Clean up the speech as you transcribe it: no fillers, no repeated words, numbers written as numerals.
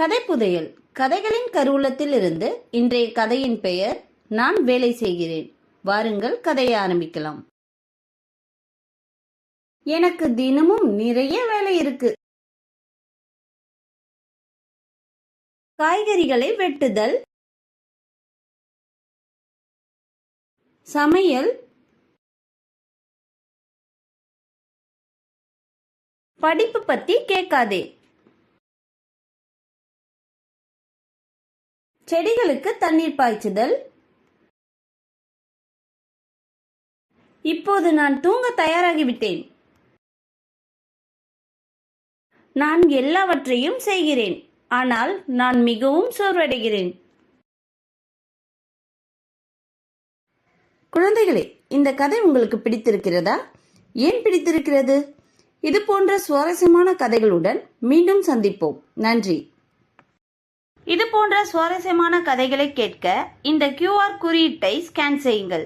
கதை புதையல். கதைகளின் கருவூலத்தில் இருந்து இன்றைய கதையின் பெயர் நான் வேலை செய்கிறேன். வாருங்கள் கதையை ஆரம்பிக்கலாம். எனக்கு தினமும் நிறைய வேலை இருக்கு. காய்கறிகளை வெட்டுதல், சமையல், படிப்பு பத்தி கேட்காதே, செடிகளுக்கு தண்ணீர் பாய்ச்சுதல். இப்போது நான் தூங்க தயாராகிவிட்டேன். நான் எல்லாவற்றையும் செய்கிறேன், ஆனால் நான் மிகவும் சோர்வடைகிறேன். குழந்தைகளே, இந்த கதை உங்களுக்கு பிடித்திருக்கிறதா? ஏன் பிடித்திருக்கிறது? இது போன்ற சுவாரஸ்யமான கதைகளுடன் மீண்டும் சந்திப்போம். நன்றி. இது போன்ற சுவாரஸ்யமான கதைகளை கேட்க இந்த QR குறியீட்டை ஸ்கேன் செய்யுங்கள்.